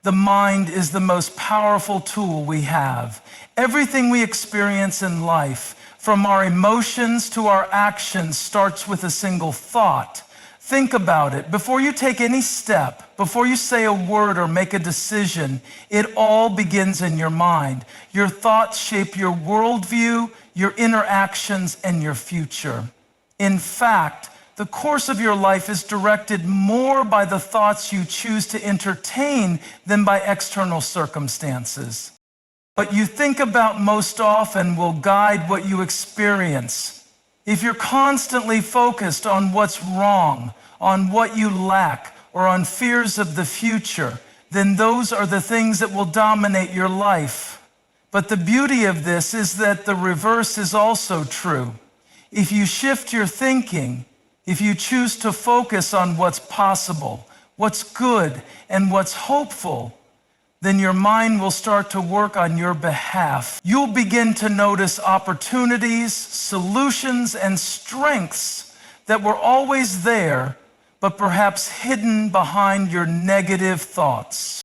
The mind is the most powerful tool we have. Everything we experience in life, from our emotions to our actions, starts with a single thought. Think about it. Before you take any step, before you say a word or make a decision, it all begins in your mind. Your thoughts shape your worldview, your interactions, and your future. In fact, the course of your life is directed more by the thoughts you choose to entertain than by external circumstances. What you think about most often will guide what you experience. If you're constantly focused on what's wrong, on what you lack, or on fears of the future, then those are the things that will dominate your life. But the beauty of this is that the reverse is also true. If you shift your thinking, if you choose to focus on what's possible, what's good, and what's hopeful, then your mind will start to work on your behalf. You'll begin to notice opportunities, solutions, and strengths that were always there, but perhaps hidden behind your negative thoughts.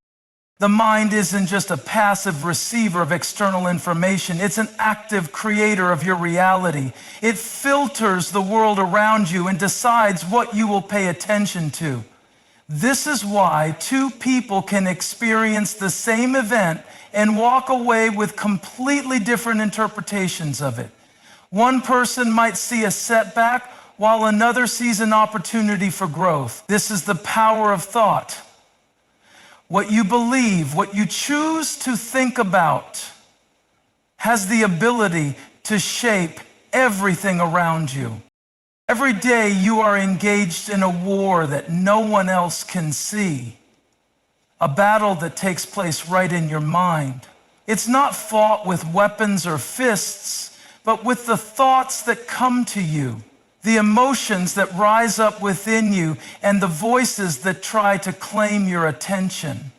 The mind isn't just a passive receiver of external information. It's an active creator of your reality. It filters the world around you and decides what you will pay attention to. This is why two people can experience the same event and walk away with completely different interpretations of it. One person might see a setback while another sees an opportunity for growth. This is the power of thought. What you believe, what you choose to think about, has the ability to shape everything around you. Every day you are engaged in a war that no one else can see, a battle that takes place right in your mind. It's not fought with weapons or fists, but with the thoughts that come to you, the emotions that rise up within you, and the voices that try to claim your attention.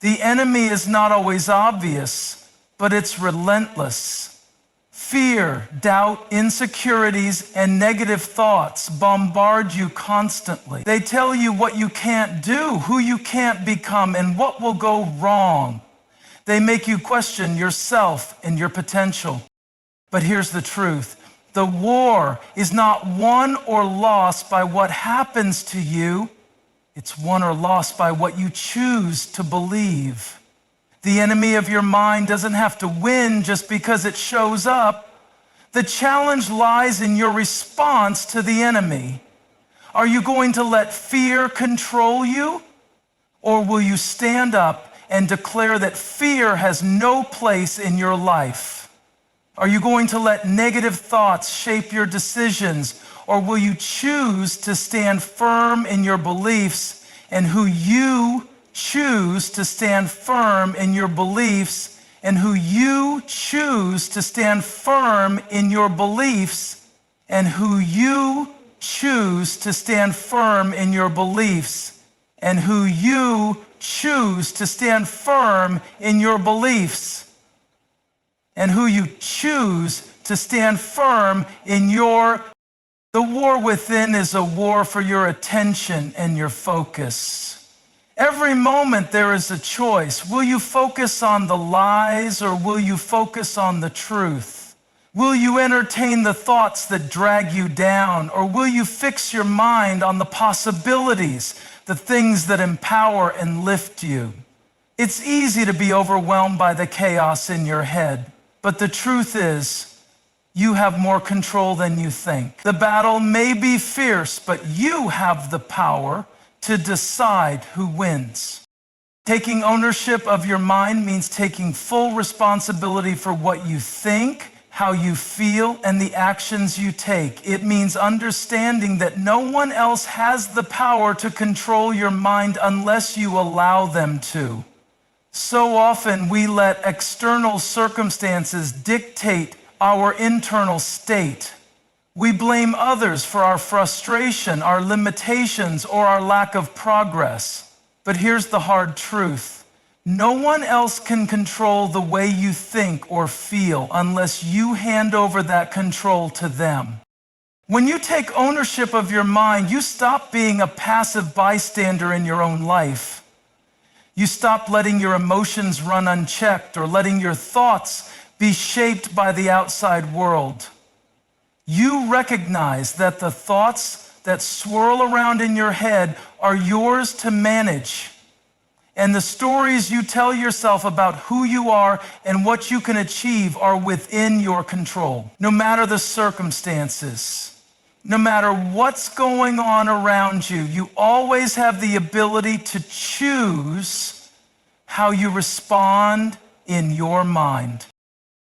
The enemy is not always obvious, but it's relentless. Fear, doubt, insecurities, and negative thoughts bombard you constantly. They tell you what you can't do, who you can't become, and what will go wrong. They make you question yourself and your potential. But here's the truth. The war is not won or lost by what happens to you. It's won or lost by what you choose to believe. The enemy of your mind doesn't have to win just because it shows up. The challenge lies in your response to the enemy. Are you going to let fear control you? Or will you stand up and declare that fear has no place in your life? Are you going to let negative thoughts shape your decisions, or will you choose to stand firm in your beliefs and who you choose to stand firm in your beliefs and who you choose to stand firm in your beliefs and who you choose to stand firm in your beliefs and who you choose to stand firm in your beliefs and who you choose to stand firm in your... The war within is a war for your attention and your focus. Every moment there is a choice. Will you focus on the lies or will you focus on the truth? Will you entertain the thoughts that drag you down, or will you fix your mind on the possibilities, the things that empower and lift you? It's easy to be overwhelmed by the chaos in your head. But the truth is, you have more control than you think. The battle may be fierce, but you have the power to decide who wins. Taking ownership of your mind means taking full responsibility for what you think, how you feel, and the actions you take. It means understanding that no one else has the power to control your mind unless you allow them to. So often we let external circumstances dictate our internal state. We blame others for our frustration, our limitations, or our lack of progress. But here's the hard truth. No one else can control the way you think or feel unless you hand over that control to them. When you take ownership of your mind, you stop being a passive bystander in your own life. You stop letting your emotions run unchecked or letting your thoughts be shaped by the outside world. You recognize that the thoughts that swirl around in your head are yours to manage. And the stories you tell yourself about who you are and what you can achieve are within your control. No matter the circumstances, no matter what's going on around you, you always have the ability to choose how you respond in your mind.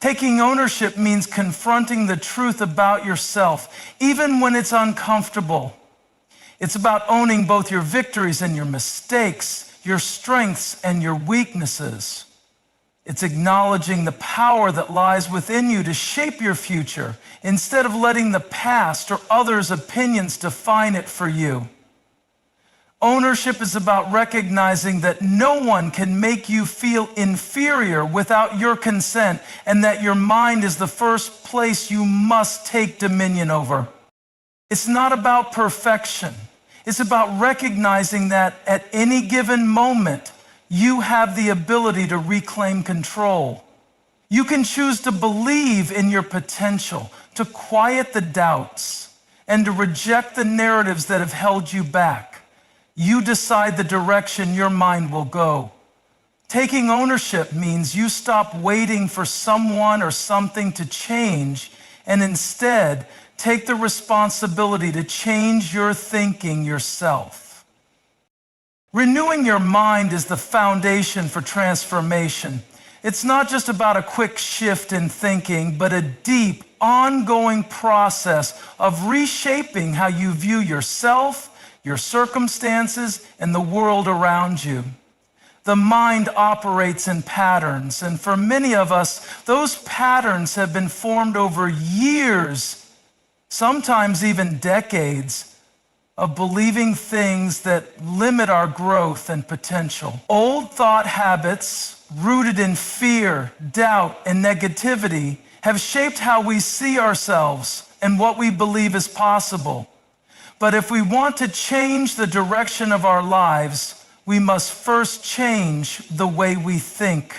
Taking ownership means confronting the truth about yourself, even when it's uncomfortable. It's about owning both your victories and your mistakes, your strengths and your weaknesses. It's acknowledging the power that lies within you to shape your future instead of letting the past or others' opinions define it for you. Ownership is about recognizing that no one can make you feel inferior without your consent, and that your mind is the first place you must take dominion over. It's not about perfection. It's about recognizing that at any given moment, you have the ability to reclaim control. You can choose to believe in your potential, to quiet the doubts, and to reject the narratives that have held you back. You decide the direction your mind will go. Taking ownership means you stop waiting for someone or something to change and instead take the responsibility to change your thinking yourself. Renewing your mind is the foundation for transformation. It's not just about a quick shift in thinking, but a deep, ongoing process of reshaping how you view yourself, your circumstances, and the world around you. The mind operates in patterns, and for many of us, those patterns have been formed over years, sometimes even decades, of believing things that limit our growth and potential. Old thought habits rooted in fear, doubt, and negativity have shaped how we see ourselves and what we believe is possible. But if we want to change the direction of our lives, we must first change the way we think.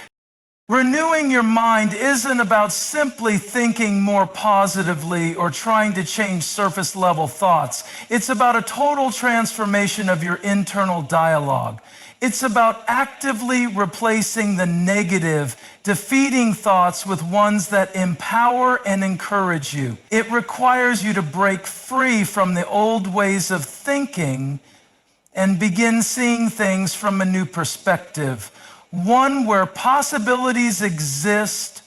Renewing your mind isn't about simply thinking more positively or trying to change surface level thoughts. It's about a total transformation of your internal dialogue. It's about actively replacing the negative, defeating thoughts with ones that empower and encourage you. It requires you to break free from the old ways of thinking and begin seeing things from a new perspective. One where possibilities exist,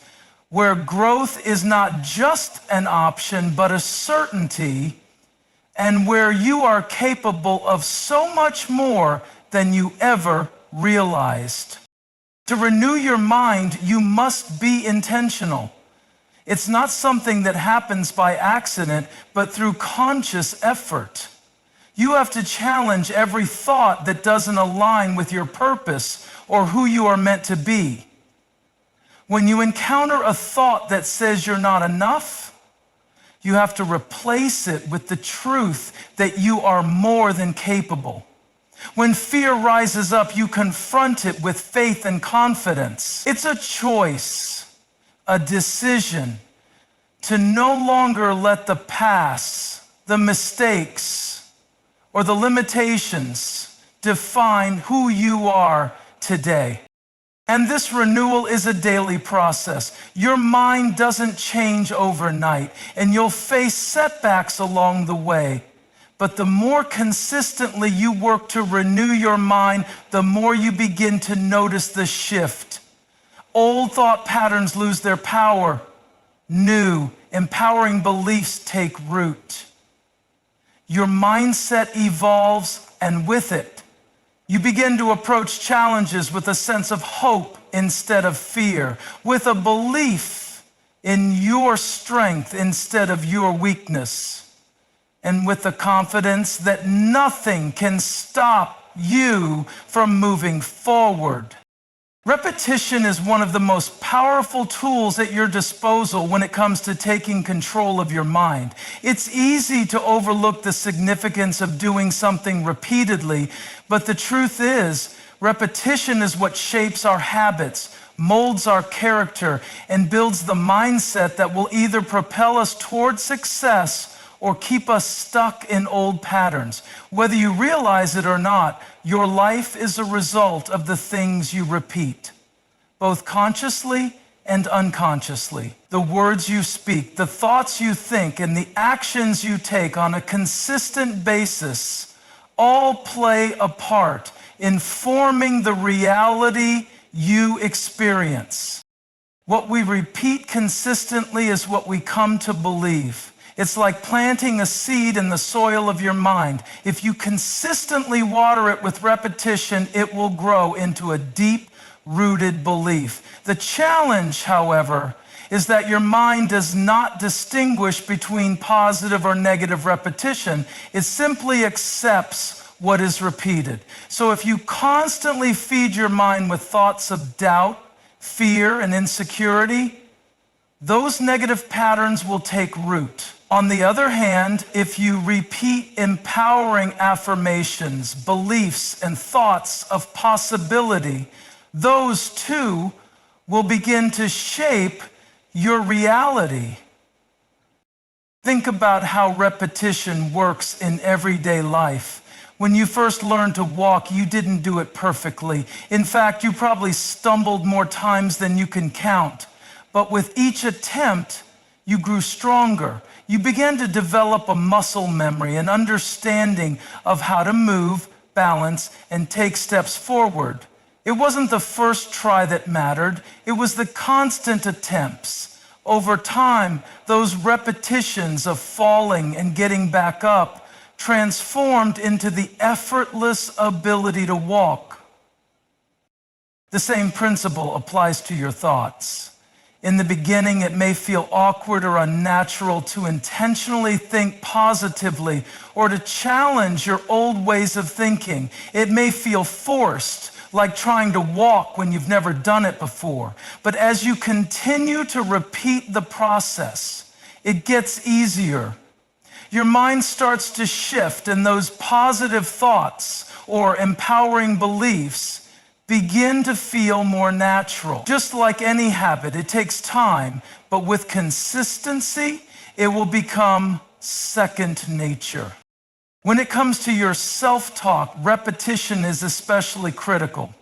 where growth is not just an option, but a certainty, and where you are capable of so much more than you ever realized. To renew your mind, you must be intentional. It's not something that happens by accident, but through conscious effort. You have to challenge every thought that doesn't align with your purpose or who you are meant to be. When you encounter a thought that says you're not enough, you have to replace it with the truth that you are more than capable. When fear rises up, you confront it with faith and confidence. It's a choice, a decision to no longer let the past, the mistakes, or the limitations define who you are today. And this renewal is a daily process. Your mind doesn't change overnight, and you'll face setbacks along the way. But the more consistently you work to renew your mind, the more you begin to notice the shift. Old thought patterns lose their power. New, empowering beliefs take root. Your mindset evolves, and with it, you begin to approach challenges with a sense of hope instead of fear, with a belief in your strength instead of your weakness, and with the confidence that nothing can stop you from moving forward. Repetition is one of the most powerful tools at your disposal when it comes to taking control of your mind. It's easy to overlook the significance of doing something repeatedly, but the truth is, Repetition is what shapes our habits, molds our character, and builds the mindset that will either propel us toward success or keep us stuck in old patterns. Whether you realize it or not, your life is a result of the things you repeat, both consciously and unconsciously. The words you speak, the thoughts you think, and the actions you take on a consistent basis all play a part in forming the reality you experience. What we repeat consistently is what we come to believe. It's like planting a seed in the soil of your mind. If you consistently water it with repetition, it will grow into a deep-rooted belief. The challenge, however, is that your mind does not distinguish between positive or negative repetition. It simply accepts what is repeated. So if you constantly feed your mind with thoughts of doubt, fear, and insecurity, those negative patterns will take root. On the other hand, if you repeat empowering affirmations, beliefs, and thoughts of possibility, those too will begin to shape your reality. Think about how repetition works in everyday life. When you first learned to walk, you didn't do it perfectly. In fact, you probably stumbled more times than you can count. But with each attempt, you grew stronger. You began to develop a muscle memory, an understanding of how to move, balance, and take steps forward. It wasn't the first try that mattered. It was the constant attempts. Over time, those repetitions of falling and getting back up transformed into the effortless ability to walk. The same principle applies to your thoughts. In the beginning, it may feel awkward or unnatural to intentionally think positively or to challenge your old ways of thinking. It may feel forced, like trying to walk when you've never done it before. But as you continue to repeat the process, it gets easier. Your mind starts to shift, and those positive thoughts or empowering beliefs begin to feel more natural. Just like any habit, it takes time, but with consistency, it will become second nature. When it comes to your self-talk, repetition is especially critical.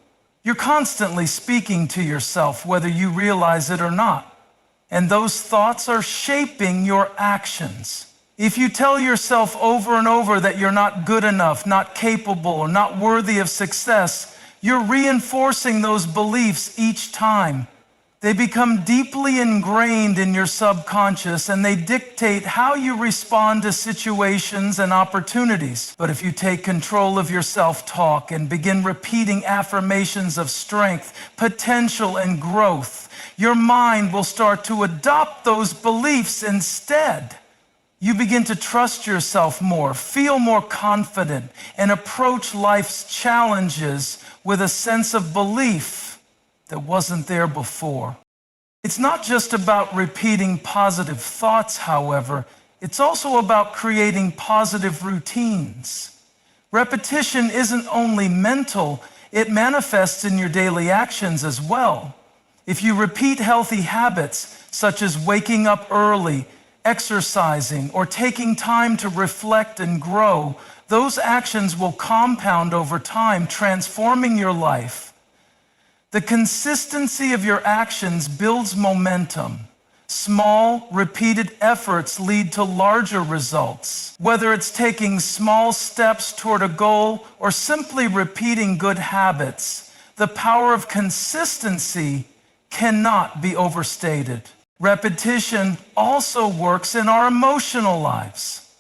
You're constantly speaking to yourself, whether you realize it or not, and those thoughts are shaping your actions. If you tell yourself over and over that you're not good enough, not capable, or not worthy of success, you're reinforcing those beliefs each time. They become deeply ingrained in your subconscious, and they dictate how you respond to situations and opportunities. But if you take control of your self-talk and begin repeating affirmations of strength, potential, and growth, your mind will start to adopt those beliefs instead. You begin to trust yourself more, feel more confident, and approach life's challenges with a sense of belief that wasn't there before. It's not just about repeating positive thoughts, however. It's also about creating positive routines. Repetition isn't only mental, it manifests in your daily actions as well. If you repeat healthy habits, such as waking up early, exercising, or taking time to reflect and grow, those actions will compound over time, transforming your life. The consistency of your actions builds momentum. Small, repeated efforts lead to larger results. Whether it's taking small steps toward a goal or simply repeating good habits, the power of consistency cannot be overstated. Repetition also works in our emotional lives.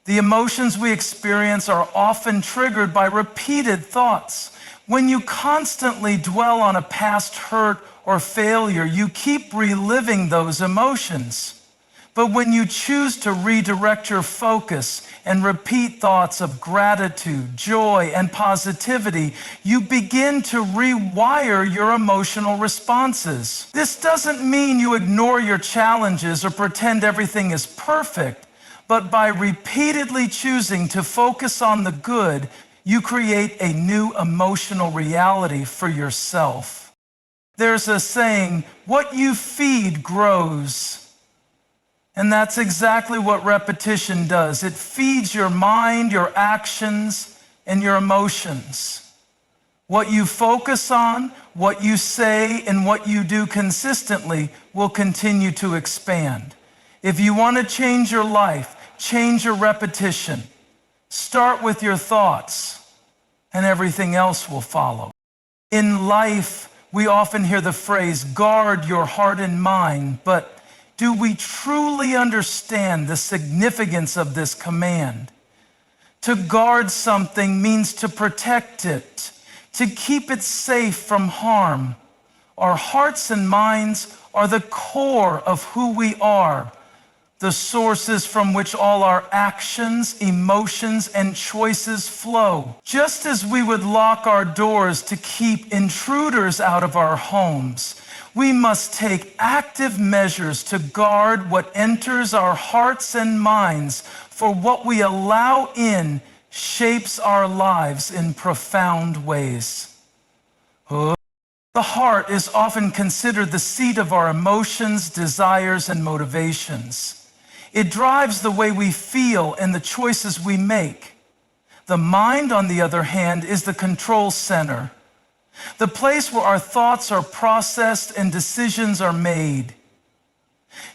The emotions we experience are often triggered by repeated thoughts. When you constantly dwell on a past hurt or failure, you keep reliving those emotions. But when you choose to redirect your focus and repeat thoughts of gratitude, joy, and positivity, you begin to rewire your emotional responses. This doesn't mean you ignore your challenges or pretend everything is perfect, but by repeatedly choosing to focus on the good, You create a new emotional reality for yourself. There's a saying, what you feed grows. And that's exactly what repetition does. It feeds your mind, your actions, and your emotions. What you focus on, what you say, and what you do consistently will continue to expand. If you want to change your life, change your repetition. Start with your thoughts, and everything else will follow. In life, we often hear the phrase, guard your heart and mind, but do we truly understand the significance of this command? To guard something means to protect it, to keep it safe from harm. Our hearts and minds are the core of who we are, the sources from which all our actions, emotions, and choices flow. Just as we would lock our doors to keep intruders out of our homes, we must take active measures to guard what enters our hearts and minds, for what we allow in shapes our lives in profound ways. The heart is often considered the seat of our emotions, desires, and motivations. It drives the way we feel and the choices we make. The mind, on the other hand, is the control center, the place where our thoughts are processed and decisions are made.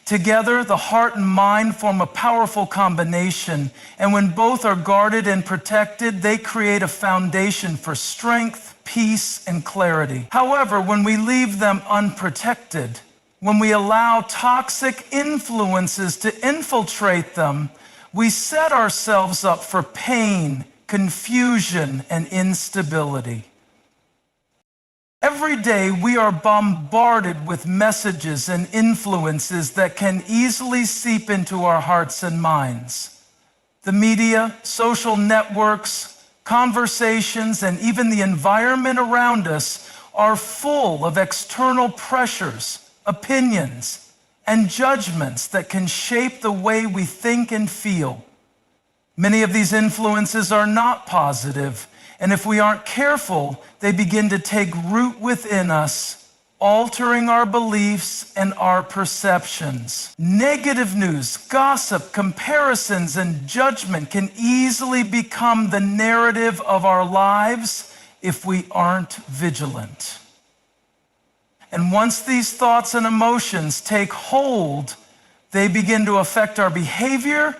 Together, the heart and mind form a powerful combination, and when both are guarded and protected, they create a foundation for strength, peace, and clarity. However, when we leave them unprotected, when we allow toxic influences to infiltrate them, we set ourselves up for pain, confusion, and instability. Every day, we are bombarded with messages and influences that can easily seep into our hearts and minds. The media, social networks, conversations, and even the environment around us are full of external pressures, opinions, and judgments that can shape the way we think and feel. Many of these influences are not positive, and if we aren't careful, they begin to take root within us, altering our beliefs and our perceptions. Negative news, gossip, comparisons, and judgment can easily become the narrative of our lives if we aren't vigilant. And once these thoughts and emotions take hold, they begin to affect our behavior,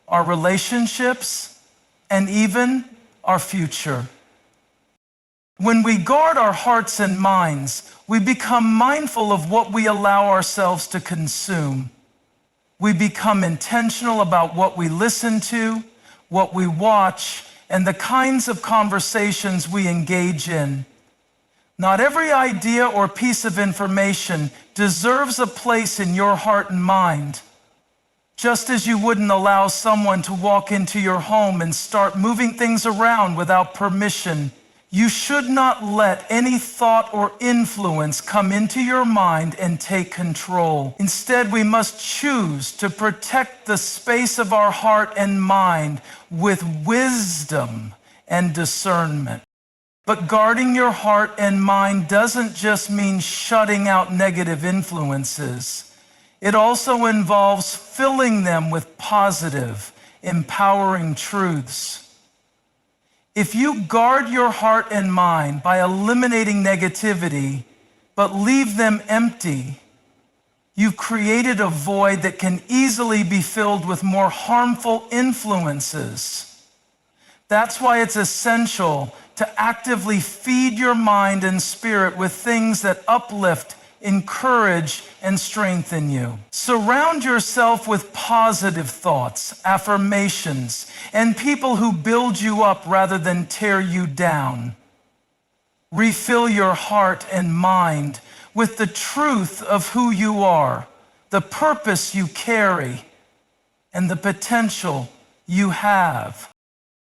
our relationships, and even our future. When we guard our hearts and minds, we become mindful of what we allow ourselves to consume. We become intentional about what we listen to, what we watch, and the kinds of conversations we engage in. Not every idea or piece of information deserves a place in your heart and mind. Just as you wouldn't allow someone to walk into your home and start moving things around without permission, you should not let any thought or influence come into your mind and take control. Instead, we must choose to protect the space of our heart and mind with wisdom and discernment. But guarding your heart and mind doesn't just mean shutting out negative influences. It also involves filling them with positive, empowering truths. If you guard your heart and mind by eliminating negativity, but leave them empty, you've created a void that can easily be filled with more harmful influences. That's why it's essential to actively feed your mind and spirit with things that uplift, encourage, and strengthen you. Surround yourself with positive thoughts, affirmations, and people who build you up rather than tear you down. Refill your heart and mind with the truth of who you are, the purpose you carry, and the potential you have.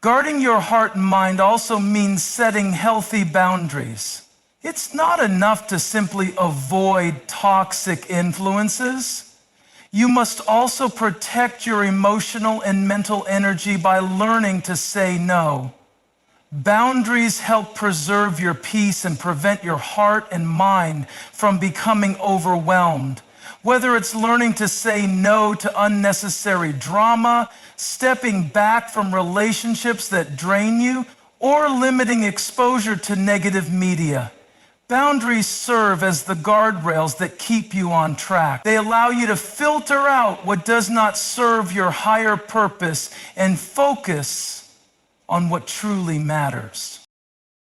Guarding your heart and mind also means setting healthy boundaries. It's not enough to simply avoid toxic influences. You must also protect your emotional and mental energy by learning to say no. Boundaries help preserve your peace and prevent your heart and mind from becoming overwhelmed. Whether it's learning to say no to unnecessary drama, stepping back from relationships that drain you, or limiting exposure to negative media. Boundaries serve as the guardrails that keep you on track. They allow you to filter out what does not serve your higher purpose and focus on what truly matters.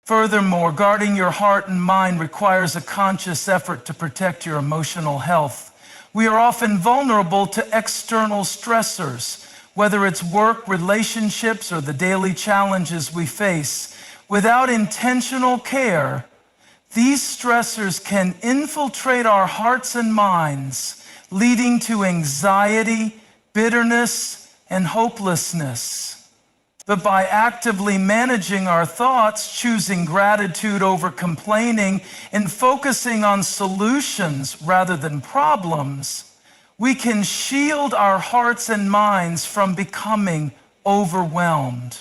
Furthermore, guarding your heart and mind requires a conscious effort to protect your emotional health. We are often vulnerable to external stressors, whether it's work, relationships, or the daily challenges we face. Without intentional care, these stressors can infiltrate our hearts and minds, leading to anxiety, bitterness, and hopelessness. But by actively managing our thoughts, choosing gratitude over complaining, and focusing on solutions rather than problems, we can shield our hearts and minds from becoming overwhelmed.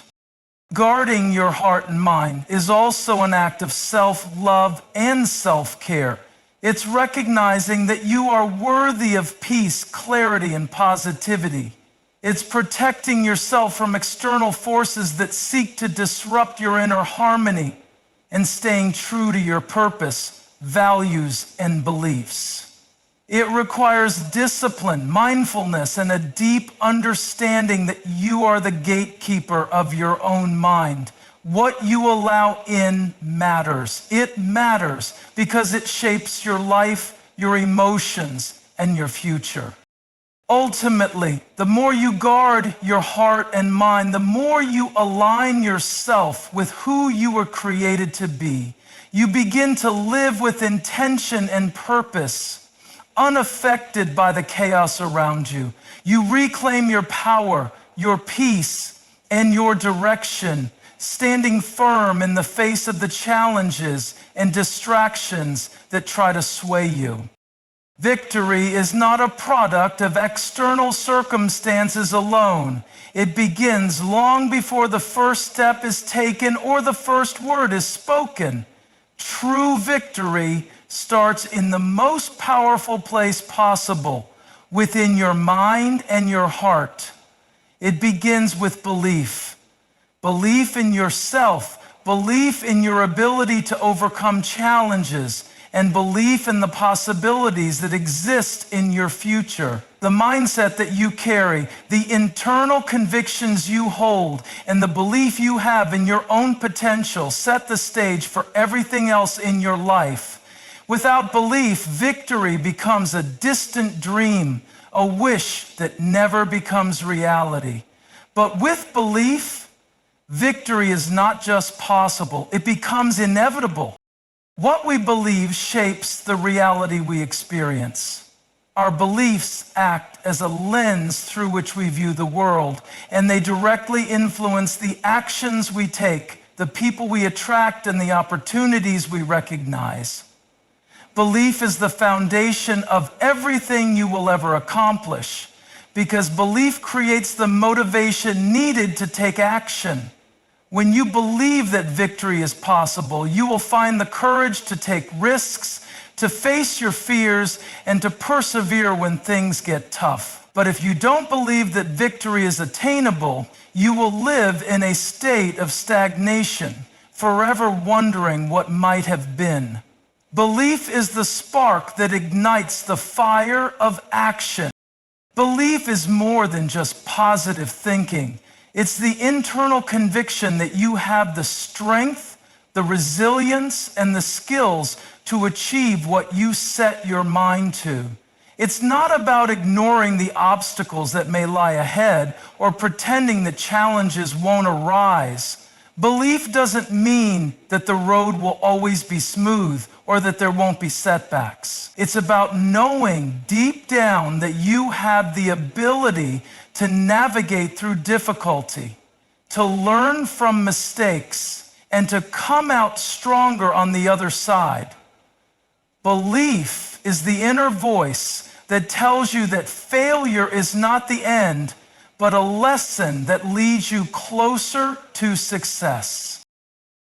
Guarding your heart and mind is also an act of self-love and self-care. It's recognizing that you are worthy of peace, clarity, and positivity. It's protecting yourself from external forces that seek to disrupt your inner harmony and staying true to your purpose, values, and beliefs. It requires discipline, mindfulness, and a deep understanding that you are the gatekeeper of your own mind. What you allow in matters. It matters because it shapes your life, your emotions, and your future. Ultimately, the more you guard your heart and mind, the more you align yourself with who you were created to be. You begin to live with intention and purpose, unaffected by the chaos around you. You reclaim your power, your peace, and your direction, standing firm in the face of the challenges and distractions that try to sway you. Victory is not a product of external circumstances alone. It begins long before the first step is taken or the first word is spoken. True victory starts in the most powerful place possible, within your mind and your heart. It begins with belief. Belief in yourself, belief in your ability to overcome challenges, and belief in the possibilities that exist in your future. The mindset that you carry, the internal convictions you hold, and the belief you have in your own potential set the stage for everything else in your life. Without belief, victory becomes a distant dream, a wish that never becomes reality. But with belief, victory is not just possible, it becomes inevitable. What we believe shapes the reality we experience. Our beliefs act as a lens through which we view the world, and they directly influence the actions we take, the people we attract, and the opportunities we recognize. Belief is the foundation of everything you will ever accomplish, because belief creates the motivation needed to take action. When you believe that victory is possible, you will find the courage to take risks, to face your fears, and to persevere when things get tough. But if you don't believe that victory is attainable, you will live in a state of stagnation, forever wondering what might have been. Belief is the spark that ignites the fire of action. Belief is more than just positive thinking. It's the internal conviction that you have the strength, the resilience, and the skills to achieve what you set your mind to. It's not about ignoring the obstacles that may lie ahead or pretending that challenges won't arise. Belief doesn't mean that the road will always be smooth or that there won't be setbacks. It's about knowing deep down that you have the ability to navigate through difficulty, to learn from mistakes, and to come out stronger on the other side. Belief is the inner voice that tells you that failure is not the end, but a lesson that leads you closer to success.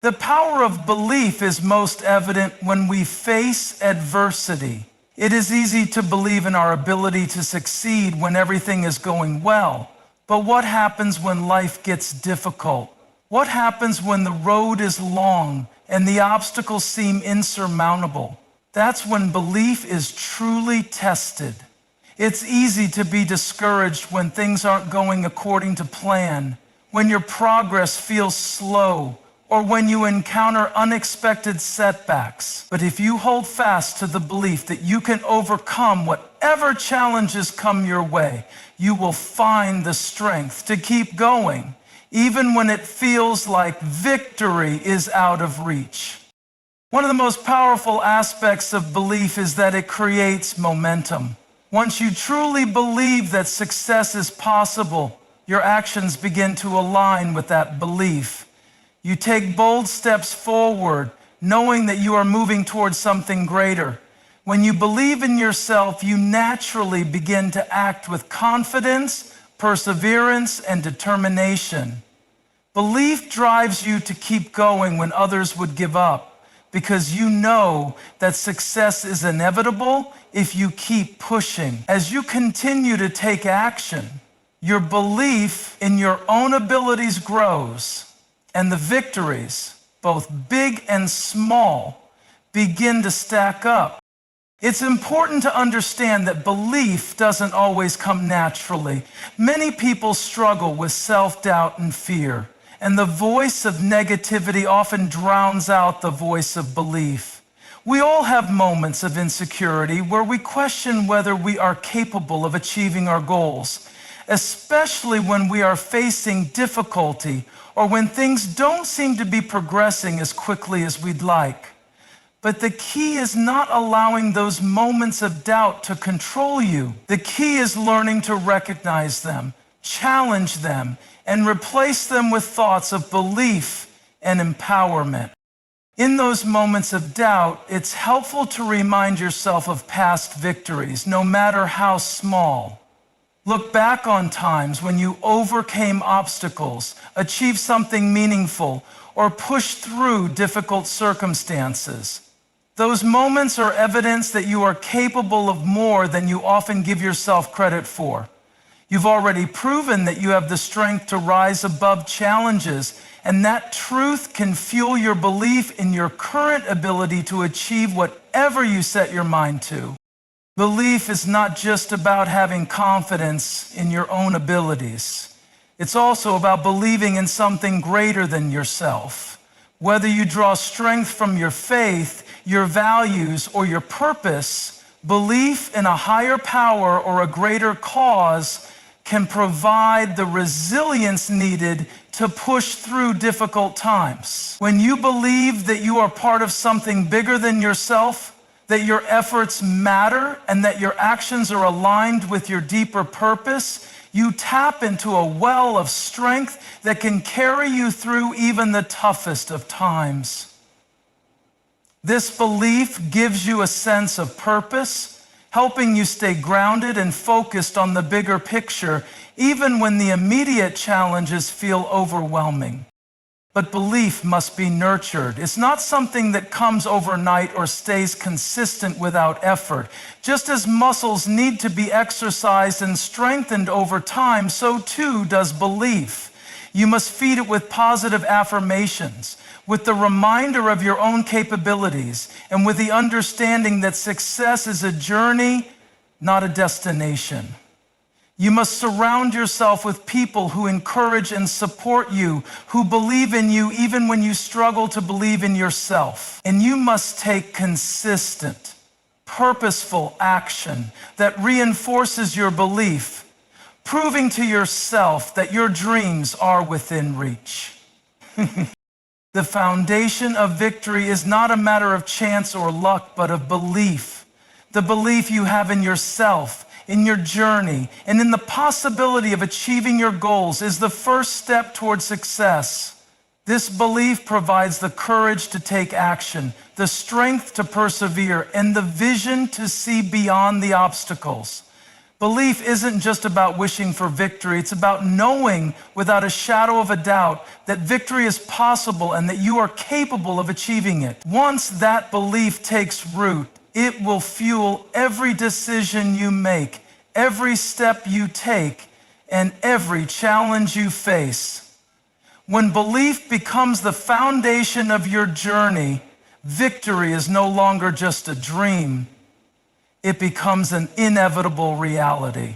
The power of belief is most evident when we face adversity. It is easy to believe in our ability to succeed when everything is going well. But what happens when life gets difficult? What happens when the road is long and the obstacles seem insurmountable? That's when belief is truly tested. It's easy to be discouraged when things aren't going according to plan, when your progress feels slow, or when you encounter unexpected setbacks. But if you hold fast to the belief that you can overcome whatever challenges come your way, you will find the strength to keep going, even when it feels like victory is out of reach. One of the most powerful aspects of belief is that it creates momentum. Once you truly believe that success is possible, your actions begin to align with that belief. You take bold steps forward, knowing that you are moving towards something greater. When you believe in yourself, you naturally begin to act with confidence, perseverance, and determination. Belief drives you to keep going when others would give up, because you know that success is inevitable if you keep pushing. As you continue to take action, your belief in your own abilities grows, and the victories, both big and small, begin to stack up. It's important to understand that belief doesn't always come naturally. Many people struggle with self-doubt and fear, and the voice of negativity often drowns out the voice of belief. We all have moments of insecurity where we question whether we are capable of achieving our goals, especially when we are facing difficulty or when things don't seem to be progressing as quickly as we'd like. But the key is not allowing those moments of doubt to control you. The key is learning to recognize them, challenge them, and replace them with thoughts of belief and empowerment. In those moments of doubt, it's helpful to remind yourself of past victories, no matter how small. Look back on times when you overcame obstacles, achieved something meaningful, or pushed through difficult circumstances. Those moments are evidence that you are capable of more than you often give yourself credit for. You've already proven that you have the strength to rise above challenges, and that truth can fuel your belief in your current ability to achieve whatever you set your mind to. Belief is not just about having confidence in your own abilities. It's also about believing in something greater than yourself. Whether you draw strength from your faith, your values, or your purpose, belief in a higher power or a greater cause can provide the resilience needed to push through difficult times. When you believe that you are part of something bigger than yourself, that your efforts matter, and that your actions are aligned with your deeper purpose, you tap into a well of strength that can carry you through even the toughest of times. This belief gives you a sense of purpose, helping you stay grounded and focused on the bigger picture, even when the immediate challenges feel overwhelming. But belief must be nurtured. It's not something that comes overnight or stays consistent without effort. Just as muscles need to be exercised and strengthened over time, so too does belief. You must feed it with positive affirmations, with the reminder of your own capabilities, and with the understanding that success is a journey, not a destination. You must surround yourself with people who encourage and support you, who believe in you even when you struggle to believe in yourself. And you must take consistent, purposeful action that reinforces your belief, proving to yourself that your dreams are within reach. The foundation of victory is not a matter of chance or luck, but of belief. The belief you have in yourself, in your journey, and in the possibility of achieving your goals is the first step toward success. This belief provides the courage to take action, the strength to persevere, and the vision to see beyond the obstacles. Belief isn't just about wishing for victory. It's about knowing without a shadow of a doubt that victory is possible and that you are capable of achieving it. Once that belief takes root, it will fuel every decision you make, every step you take, and every challenge you face. When belief becomes the foundation of your journey, victory is no longer just a dream. It becomes an inevitable reality.